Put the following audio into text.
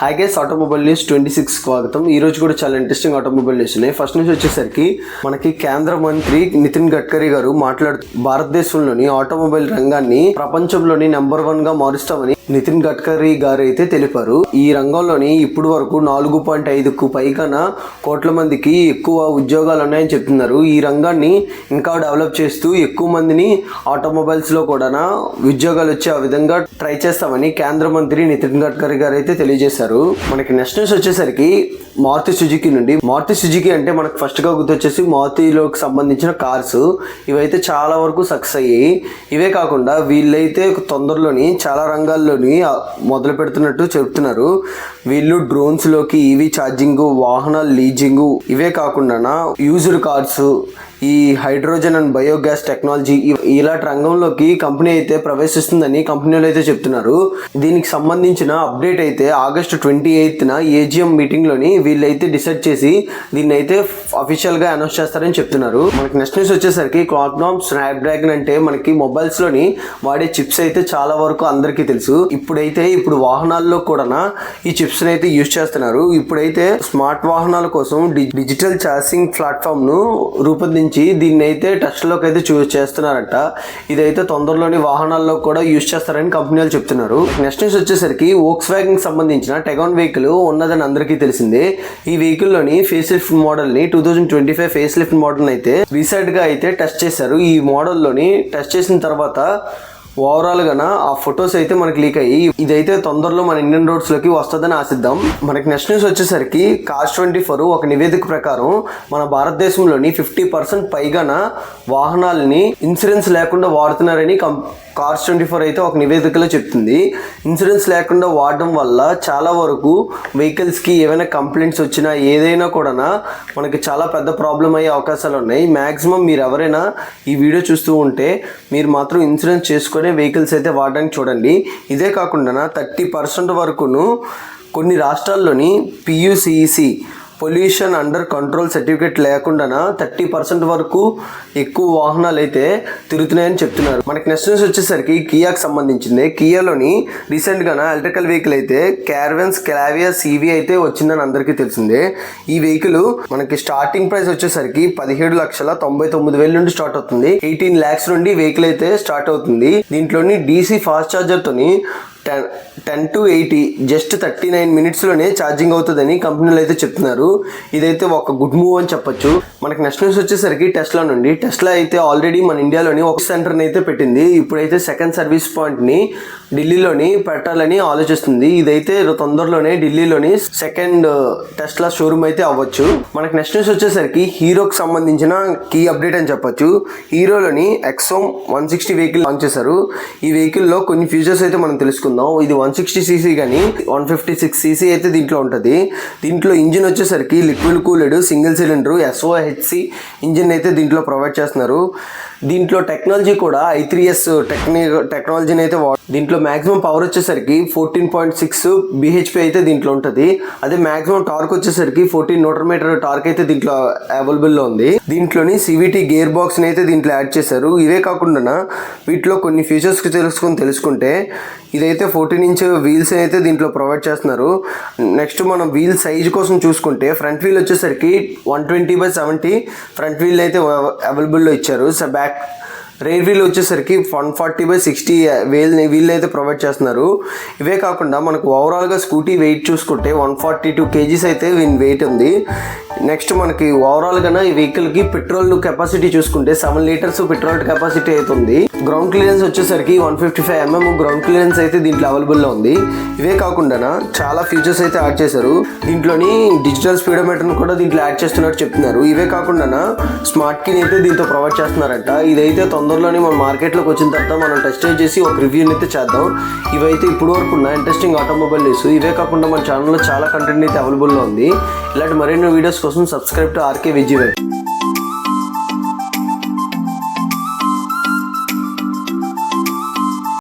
Hi guys, automobile news 26 స్వాగతం. ఈ రోజు కూడా చాలా ఇంట్రెస్టింగ్ ఆటోమొబైల్ న్యూస్ ఉన్నాయి. ఫస్ట్ న్యూస్ వచ్చేసరికి మనకి కేంద్ర మంత్రి నితిన్ గడ్కరీ గారు మాట్లాడుతూ భారతదేశంలోని ఆటోమొబైల్ రంగాన్ని ప్రపంచంలోని నెంబర్ 1 గా మారుస్తామని నితిన్ గడ్కరీ గారు అయితే తెలిపారు. ఈ రంగంలోని ఇప్పుడు వరకు 4.5కు పైగా కోట్ల మందికి ఎక్కువ ఉద్యోగాలు ఉన్నాయని చెప్తున్నారు. ఈ రంగాన్ని ఇంకా డెవలప్ చేస్తూ ఎక్కువ మందిని ఆటోమొబైల్స్ లో కూడా ఉద్యోగాలు వచ్చే విధంగా ట్రై చేస్తామని కేంద్ర మంత్రి నితిన్ గడ్కరీ గారు అయితే తెలియజేశారు. మనకి నెక్స్ట్ న్యూస్ వచ్చేసరికి మారుతి సుజుకి నుండి. మారుతి సుజుకి అంటే మనకు ఫస్ట్ గా గుర్తొచ్చేసి మారుతిలోకి సంబంధించిన కార్స్. ఇవైతే చాలా వరకు సక్సెస్ అయ్యాయి. ఇవే కాకుండా వీళ్ళైతే తొందరలోని చాలా రంగాల్లోని మొదలు పెడుతున్నట్టు చెప్తున్నారు. వీళ్ళు డ్రోన్స్ లోకి ఈవీ ఛార్జింగ్, వాహనాల లీజింగ్, ఇవే కాకుండా యూజ్డ్ కార్స్, ఈ హైడ్రోజన్ అండ్ బయోగ్యాస్ టెక్నాలజీ ఇలాంటి రంగంలోకి కంపెనీ అయితే ప్రవేశిస్తుందని కంపెనీలు అయితే చెప్తున్నారు. దీనికి సంబంధించిన అప్డేట్ అయితే ఆగస్టు 28న ఏజిఎం మీటింగ్ లోని వీళ్ళైతే డిసైడ్ చేసి దీన్ని అయితే అఫీషియల్ గా అనౌన్స్ చేస్తారని చెప్తున్నారు. మనకి నెక్స్ట్ న్యూస్ వచ్చేసరికి క్వాల్కామ్ స్నాప్డ్రాగన్ అంటే మనకి మొబైల్స్ లోని వాడే చిప్స్ అయితే చాలా వరకు అందరికీ తెలుసు. ఇప్పుడు వాహనాల్లో కూడా ఈ చిప్స్ అయితే యూజ్ చేస్తున్నారు. ఇప్పుడైతే స్మార్ట్ వాహనాల కోసం డిజిటల్ ఛార్జింగ్ ప్లాట్ఫామ్ ను రూపొందించి దీన్ని అయితే టెస్ట్ లోకి అయితే చేస్తున్నారంట. ఇదైతే తొందరలోని వాహనాల్లో కూడా యూజ్ చేస్తారని కంపెనీలు చెప్తున్నారు. నెక్స్ట్ న్యూస్ వచ్చేసరికి వోక్స్ వ్యాగన్ సంబంధించిన టెగాన్ వెహికల్ ఉన్నదని అందరికీ తెలిసిందే. ఈ వెహికల్ లోని ఫేస్ లిఫ్ట్ మోడల్ ని 2025 ఫేస్ లిఫ్ట్ మోడల్ అయితే రీసెంట్ గా అయితే టెస్ట్ చేశారు. ఈ మోడల్ లోని టెస్ట్ చేసిన తర్వాత ఓవరాల్ గా ఆ ఫొటోస్ అయితే మనకి లీక్ అయ్యి ఇదైతే తొందరలో మన ఇండియన్ రోడ్స్ లోకి వస్తుందని ఆశిద్దాం. మనకి నెక్స్ట్ న్యూస్ వచ్చేసరికి Cars24 ఒక నివేదిక ప్రకారం మన భారతదేశంలోని 50% పైగా వాహనాలని ఇన్సూరెన్స్ లేకుండా వాడుతున్నారని Cars24 అయితే ఒక నివేదికలో చెప్తుంది. ఇన్సూరెన్స్ లేకుండా వాడడం వల్ల చాలా వరకు వెహికల్స్కి ఏమైనా కంప్లైంట్స్ వచ్చినా ఏదైనా కూడా మనకి చాలా పెద్ద ప్రాబ్లం అయ్యే అవకాశాలు ఉన్నాయి. మ్యాక్సిమం మీరు ఎవరైనా ఈ వీడియో చూస్తూ ఉంటే మీరు మాత్రం ఇన్సూరెన్స్ చేసుకొని వెహికల్స్ అయితే వాడడానికి చూడండి. ఇదే కాకుండా 30% వరకును కొన్ని రాష్ట్రాల్లోని PUCEC pollution under control certificate లేకుండా 30% వరకు ఎక్కువ వాహనాలు అయితే తిరుగుతున్నాయని చెప్తున్నారు. మనకి నెక్స్ట్ న్యూస్ వచ్చేసరికి కియాకి సంబంధించింది. కియాలోని రీసెంట్గా ఎలక్ట్రికల్ వెహికల్ అయితే క్యారవెన్స్ క్లావియా CV అయితే వచ్చిందని అందరికీ తెలిసిందే. ఈ వెహికల్ మనకి స్టార్టింగ్ ప్రైస్ వచ్చేసరికి 17,99,000 నుండి స్టార్ట్ అవుతుంది. 18 lakhs నుండి వెహికల్ అయితే స్టార్ట్ అవుతుంది. దీంట్లోని DC ఫాస్ట్ ఛార్జర్ తోని 10 to 80 జస్ట్ 39 minutes లోనే ఛార్జింగ్ అవుతుందని కంపెనీలు అయితే చెప్తున్నారు. ఇదైతే ఒక గుడ్ మూవ్ అని చెప్పొచ్చు. మనకి నెక్స్ట్ న్యూస్ వచ్చేసరికి టెస్లా నుండి. టెస్లా అయితే ఆల్రెడీ మన ఇండియాలోని ఒక సెంటర్ని అయితే పెట్టింది. ఇప్పుడైతే సెకండ్ సర్వీస్ పాయింట్ని ఢిల్లీలోని పెట్టాలని ఆలోచిస్తుంది. ఇదైతే తొందరలోనే ఢిల్లీలోని సెకండ్ టెస్లా షోరూమ్ అయితే అవ్వచ్చు. మనకి నెక్స్ట్ న్యూస్ వచ్చేసరికి హీరోకి సంబంధించిన కీ అప్డేట్ అని చెప్పొచ్చు. హీరోలోని ఎక్సోమ్ 160 వెహికల్ లాంచ్ చేశారు. ఈ వెహికల్లో కొన్ని ఫీచర్స్ అయితే మనం తెలుసుకుందాం. ఇది 160cc కానీ 156cc అయితే దీంట్లో ఉంటుంది. దీంట్లో ఇంజిన్ వచ్చేసరికి liquid cooled single cylinder SOHC engine అయితే దీంట్లో ప్రొవైడ్ చేస్తున్నారు. దీంట్లో టెక్నాలజీ కూడా i3S టెక్నాలజీని అయితే దీంట్లో మాక్సిమం పవర్ వచ్చేసరికి 14.6 bhp అయితే దీంట్లో ఉంటుంది. అదే మాక్సిమం టార్క్ వచ్చేసరికి 14 Nm టార్క్ అయితే దీంట్లో అవైలబుల్ లో ఉంది. దీంట్లోని CVT గేర్ బాక్స్ అయితే దీంట్లో యాడ్ చేశారు. ఇవే కాకుండా వీటిలో కొన్ని ఫీచర్స్ తెలుసుకుంటే ఇదైతే 14-inch వీల్స్ అయితే దీంట్లో ప్రొవైడ్ చేస్తున్నారు. నెక్స్ట్ మనం వీల్ సైజ్ కోసం చూసుకుంటే ఫ్రంట్ వీల్ వచ్చేసరికి 120/70 ఫ్రంట్ వీల్ అయితే అవైలబుల్లో ఇచ్చారు. బ్యాక్ రేర్ వీల్ వచ్చేసరికి 140/60 వీల్ అయితే ప్రొవైడ్ చేస్తున్నారు. ఇవే కాకుండా మనకు ఓవరాల్గా స్కూటీ వెయిట్ చూసుకుంటే 142 kgs అయితే వెయిట్ ఉంది. నెక్స్ట్ మనకి ఓవరాల్గా ఈ వెహికల్కి పెట్రోల్ కెపాసిటీ చూసుకుంటే 7 liters పెట్రోల్ కెపాసిటీ అయితే ఉంది. గ్రౌండ్ క్లియరెన్స్ వచ్చేసరికి 155 mm గ్రౌండ్ క్లియరెన్స్ అయితే దీంట్లో అవైలబుల్లో ఉంది. ఇవే కాకుండా చాలా ఫీచర్స్ అయితే యాడ్ చేశారు. దీంట్లోని డిజిటల్ స్పీడోమీటర్ను కూడా దీంట్లో యాడ్ చేస్తున్నట్టు చెప్తున్నారు. ఇవే కాకుండా స్మార్ట్ కీని అయితే దీంతో ప్రొవైడ్ చేస్తున్నారంట. ఇదైతే తొందరలోనే మన మార్కెట్లోకి వచ్చిన తర్వాత మనం టెస్ట్ చేసి ఒక రివ్యూని అయితే చేద్దాం. ఇవైతే ఇప్పుడు వరకు ఉన్న ఇంట్రెస్టింగ్ ఆటోమొబైల్ న్యూస్. ఇవే కాకుండా మన ఛానల్లో చాలా కంటెంట్ అయితే అవైలబుల్లో ఉంది. ఇలాంటి మరిన్ని వీడియోస్ కోసం సబ్స్క్రైబ్ టు RK Vijay.